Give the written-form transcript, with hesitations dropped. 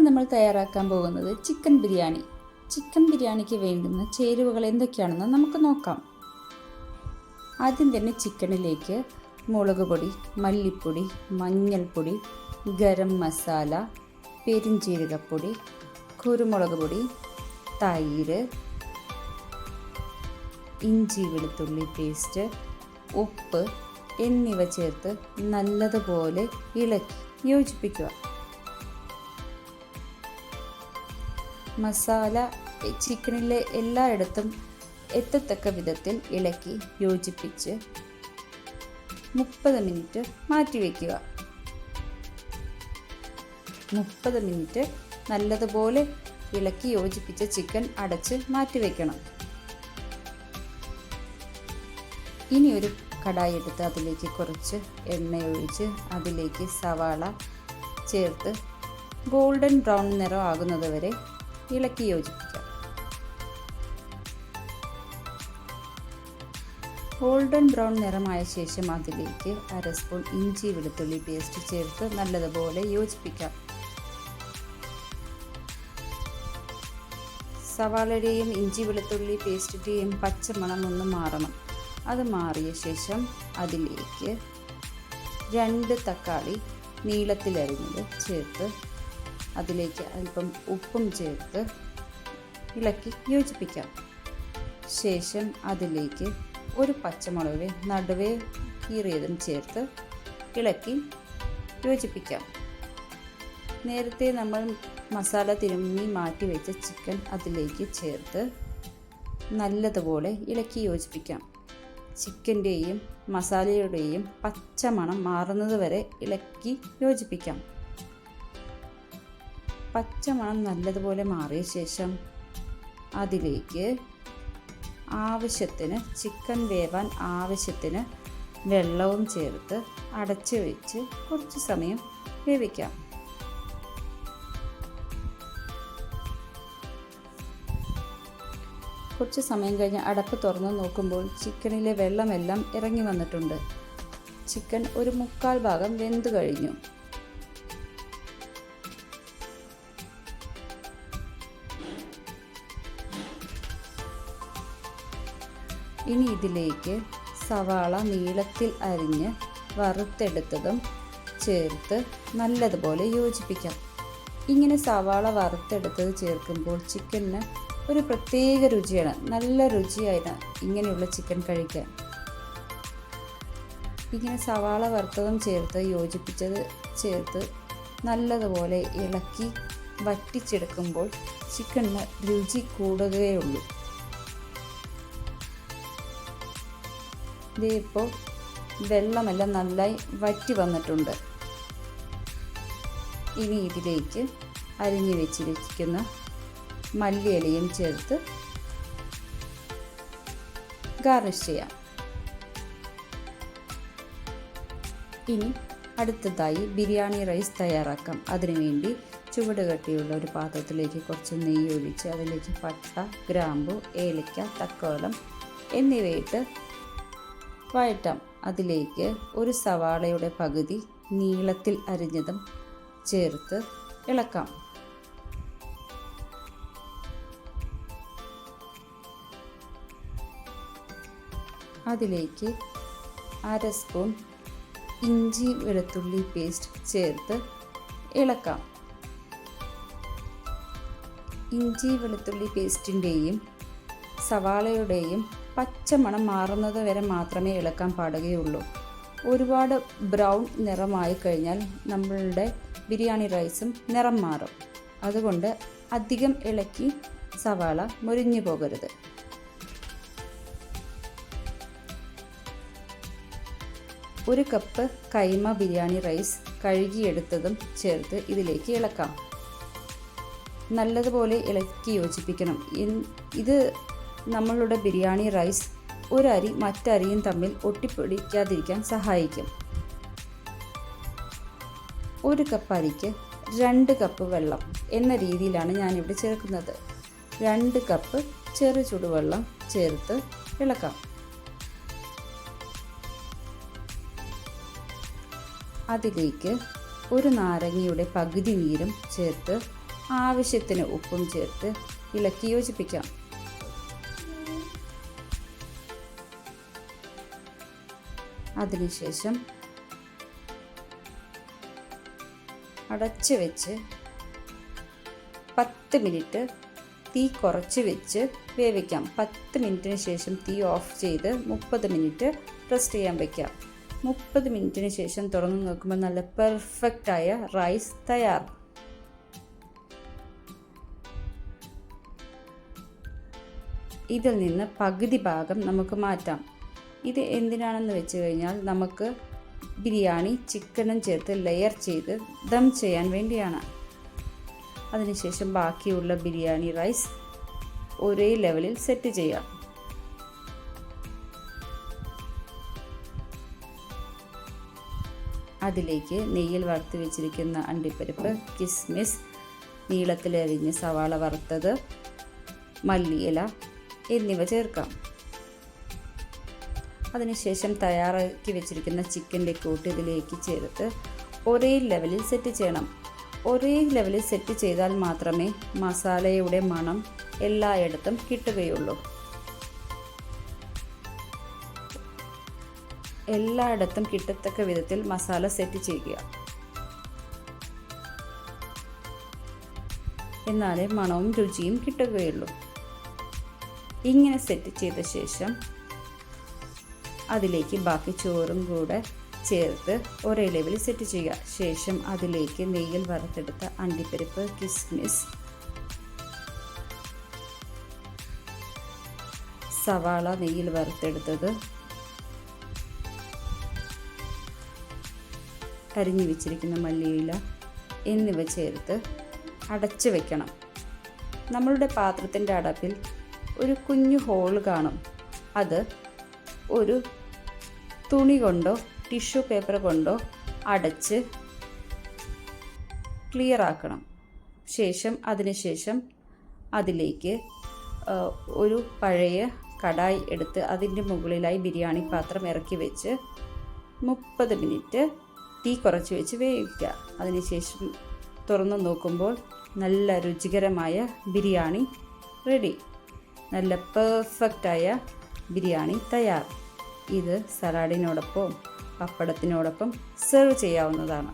നമ്മൾ തയ്യാറാക്കാൻ പോകുന്നത് ചിക്കൻ ബിരിയാണി. ചിക്കൻ ബിരിയാണിക്ക് വേണ്ടുന്ന ചേരുവകൾ എന്തൊക്കെയാണെന്ന് നമുക്ക് നോക്കാം. ആദ്യം തന്നെ ചിക്കനിലേക്ക് മുളക് പൊടി, മല്ലിപ്പൊടി, മഞ്ഞൾപ്പൊടി, ഗരം മസാല, പെരിഞ്ജീരകപ്പൊടി, കുരുമുളക് പൊടി, തൈര്, ഇഞ്ചി വെളുത്തുള്ളി പേസ്റ്റ്, ഉപ്പ് എന്നിവ ചേർത്ത് നല്ലതുപോലെ ഇളക്കി യോജിപ്പിക്കുക. മസാല ചിക്കനിലെ എല്ലായിടത്തും എത്തത്തക്ക വിധത്തിൽ ഇളക്കി യോജിപ്പിച്ച് 30 മിനിറ്റ് മാറ്റിവെക്കുക. 30 മിനിറ്റ് നല്ലതുപോലെ ഇളക്കി യോജിപ്പിച്ച ചിക്കൻ അടച്ച് മാറ്റിവെക്കണം. ഇനി ഒരു കടായി എടുത്ത് അതിലേക്ക് കുറച്ച് എണ്ണ ഒഴിച്ച് അതിലേക്ക് സവാള ചേർത്ത് ഗോൾഡൻ ബ്രൗൺ നിറം ആകുന്നത് വരെ ഇളക്കി യോജിപ്പിക്കാം. ഗോൾഡൻ ബ്രൗൺ നിറമായ ശേഷം അതിലേക്ക് 1/2 സ്പൂൺ ഇഞ്ചി വെളുത്തുള്ളി പേസ്റ്റ് ചേർത്ത് നല്ലതുപോലെ യോജിപ്പിക്കാം. സവാളയുടെയും ഇഞ്ചി വെളുത്തുള്ളി പേസ്റ്റിൻ്റെയും പച്ചമണം ഒന്ന് മാറണം. അത് മാറിയ ശേഷം അതിലേക്ക് 2 തക്കാളി നീളത്തിലരിഞ്ഞത് ചേർത്ത് അതിലേക്ക് അല്പം ഉപ്പും ചേർത്ത് ഇളക്കി യോജിപ്പിക്കാം. ശേഷം അതിലേക്ക് ഒരു പച്ചമുളക് നടുവേ കീറിയതും ചേർത്ത് ഇളക്കി യോജിപ്പിക്കാം. നേരത്തെ നമ്മൾ മസാല തിരുമ്മി മാറ്റി വെച്ച ചിക്കൻ അതിലേക്ക് ചേർത്ത് നല്ലതുപോലെ ഇളക്കി യോജിപ്പിക്കാം. ചിക്കൻ്റെയും മസാലയുടെയും പച്ചമണം മാറുന്നത് വരെ ഇളക്കി യോജിപ്പിക്കാം. പച്ചമണം നല്ലതുപോലെ മാറിയ ശേഷം അതിലേക്ക് ആവശ്യത്തിന് ചിക്കൻ വേവാൻ ആവശ്യത്തിന് വെള്ളവും ചേർത്ത് അടച്ചു വെച്ച് കുറച്ച് സമയം വേവിക്കാം. കുറച്ച് സമയം കഴിഞ്ഞ് അടപ്പ് തുറന്ന് നോക്കുമ്പോൾ ചിക്കനിലെ വെള്ളമെല്ലാം ഇറങ്ങി വന്നിട്ടുണ്ട്. ചിക്കൻ ഒരു 1/4 ഭാഗം വെന്ത് കഴിഞ്ഞു. ഇനി ഇതിലേക്ക് സവാള നീളത്തിൽ അരിഞ്ഞ് വറുത്തെടുത്തതും ചേർത്ത് നല്ലതുപോലെ യോജിപ്പിക്കാം. ഇങ്ങനെ സവാള വറുത്തെടുത്തത് ചേർക്കുമ്പോൾ ചിക്കന് ഒരു പ്രത്യേക രുചിയാണ്. നല്ല രുചിയാണ് ഇങ്ങനെയുള്ള ചിക്കൻ കഴിക്കാൻ. ഇങ്ങനെ സവാള വറുത്തതും ചേർത്ത് യോജിപ്പിച്ചത് ചേർത്ത് നല്ലതുപോലെ ഇളക്കി വറ്റിച്ചെടുക്കുമ്പോൾ ചിക്കന് രുചി കൂടുകയുള്ളൂ. ഇതിപ്പോൾ വെള്ളമെല്ലാം നന്നായി വറ്റി വന്നിട്ടുണ്ട്. ഇനി ഇതിലേക്ക് അരിഞ്ഞു വെച്ചിരിക്കുന്ന മല്ലിയിലയും ചേർത്ത് ഗാർണിഷ് ചെയ്യാം. ഇനി അടുത്തതായി ബിരിയാണി റൈസ് തയ്യാറാക്കാം. അതിനുവേണ്ടി ചുവട് കട്ടിയുള്ള ഒരു പാത്രത്തിലേക്ക് കുറച്ച് നെയ്യ് ഒഴിച്ച് അതിലേക്ക് പട്ട, ഗ്രാമ്പു, ഏലക്ക, തക്കോലം എന്നിവയിട്ട് വഴറ്റാം. അതിലേക്ക് ഒരു സവാളയുടെ പകുതി നീളത്തിൽ അരിഞ്ഞതും ചേർത്ത് ഇളക്കാം. അതിലേക്ക് 1/2 സ്പൂൺ ഇഞ്ചി വെളുത്തുള്ളി പേസ്റ്റ് ചേർത്ത് ഇളക്കാം. ഇഞ്ചി വെളുത്തുള്ളി പേസ്റ്റിൻ്റെയും സവാളയുടെയും പച്ചമണം മാറുന്നത് വരെ മാത്രമേ ഇളക്കാൻ പാടുകയുള്ളൂ. ഒരുപാട് ബ്രൗൺ നിറമായി കഴിഞ്ഞാൽ നമ്മളുടെ ബിരിയാണി റൈസും നിറം മാറും. അതുകൊണ്ട് അധികം ഇളക്കി സവാള മുരിഞ്ഞു പോകരുത്. ഒരു കപ്പ് കൈമ ബിരിയാണി റൈസ് കഴുകിയെടുത്തതും ചേർത്ത് ഇതിലേക്ക് ഇളക്കാം. നല്ലതുപോലെ ഇളക്കി യോജിപ്പിക്കണം. ഇത് നമ്മളുടെ ബിരിയാണി റൈസ് ഒരു അരി മറ്റരിയും തമ്മിൽ ഒട്ടിപ്പിടിക്കാതിരിക്കാൻ സഹായിക്കും. 1 കപ്പ് അരിക്ക് 2 കപ്പ് വെള്ളം എന്ന രീതിയിലാണ് ഞാനിവിടെ ചേർക്കുന്നത്. 2 കപ്പ് ചെറു ചൂടുവെള്ളം ചേർത്ത് ഇളക്കാം. അതിലേക്ക് ഒരു നാരങ്ങയുടെ പകുതി നീരും ചേർത്ത് ആവശ്യത്തിന് ഉപ്പും ചേർത്ത് ഇളക്കി യോജിപ്പിക്കാം. അതിനുശേഷം അടച്ച് വെച്ച് 10 മിനിറ്റ് തീ കുറച്ച് വെച്ച് വേവിക്കാം. 10 മിനിറ്റിന് ശേഷം തീ ഓഫ് ചെയ്ത് 30 മിനിറ്റ് റെസ്റ്റ് ചെയ്യാൻ വയ്ക്കാം. 30 മിനിറ്റിന് ശേഷം തുറന്ന് നോക്കുമ്പോൾ നല്ല പെർഫെക്റ്റായ റൈസ് തയ്യാർ. ഇതിൽ നിന്ന് പകുതി ഭാഗം നമുക്ക് മാറ്റാം. ഇത് എന്തിനാണെന്ന് വെച്ച് കഴിഞ്ഞാൽ നമുക്ക് ബിരിയാണി ചിക്കനും ചേർത്ത് ലെയർ ചെയ്ത് ദം ചെയ്യാൻ വേണ്ടിയാണ്. അതിനുശേഷം ബാക്കിയുള്ള ബിരിയാണി റൈസ് ഒരേ ലെവലിൽ സെറ്റ് ചെയ്യാം. അതിലേക്ക് നെയ്യിൽ വറുത്ത് വെച്ചിരിക്കുന്ന അണ്ടിപ്പരിപ്പ്, കിസ്മിസ്, നീളത്തിലരിഞ്ഞ് സവാള വറുത്തത്, മല്ലിയില എന്നിവ ചേർക്കാം. അതിനുശേഷം തയ്യാറാക്കി വെച്ചിരിക്കുന്ന ചിക്കൻ്റെ കൂട്ട് ഇതിലേക്ക് ചേർത്ത് ഒരേ ലെവലിൽ സെറ്റ് ചെയ്യണം. ഒരേ ലെവലിൽ സെറ്റ് ചെയ്താൽ മാത്രമേ മസാലയുടെ മണം എല്ലായിടത്തും കിട്ടുകയുള്ളൂ. എല്ലായിടത്തും കിട്ടത്തക്ക വിധത്തിൽ മസാല സെറ്റ് ചെയ്യുക. എന്നാലേ മണവും രുചിയും കിട്ടുകയുള്ളൂ. ഇങ്ങനെ സെറ്റ് ചെയ്ത ശേഷം അതിലേക്ക് ബാക്കി ചോറും കൂടെ ചേർത്ത് ഒരേ ലെവലിൽ സെറ്റ് ചെയ്യുക. ശേഷം അതിലേക്ക് നെയ്യിൽ വറുത്തെടുത്ത അണ്ടിപ്പരിപ്പ്, കിസ്മിസ്, സവാള നെയ്യിൽ വറുത്തെടുത്തത്, അരിഞ്ഞു വെച്ചിരിക്കുന്ന മല്ലിയില എന്നിവ ചേർത്ത് അടച്ചു വെക്കണം. നമ്മളുടെ പാത്രത്തിൻ്റെ അടപ്പിൽ ഒരു കുഞ്ഞു ഹോൾ കാണും. അത് ഒരു തുണി കൊണ്ടോ ടിഷ്യൂ പേപ്പർ കൊണ്ടോ അടച്ച് ക്ലിയർ ആക്കണം. അതിനുശേഷം അതിലേക്ക് ഒരു പഴയ കടായി എടുത്ത് അതിൻ്റെ മുകളിലായി ബിരിയാണി പാത്രം ഇറക്കി വെച്ച് 30 മിനിറ്റ് തീ കുറച്ച് വെച്ച് വേവിക്കുക. അതിനുശേഷം തുറന്നു നോക്കുമ്പോൾ നല്ല രുചികരമായ ബിരിയാണി റെഡി. നല്ല പെർഫെക്റ്റായ ബിരിയാണി തയ്യാർ. ഇത് സലാഡിനോടൊപ്പം പപ്പടത്തിനോടൊപ്പം സെർവ് ചെയ്യാവുന്നതാണ്.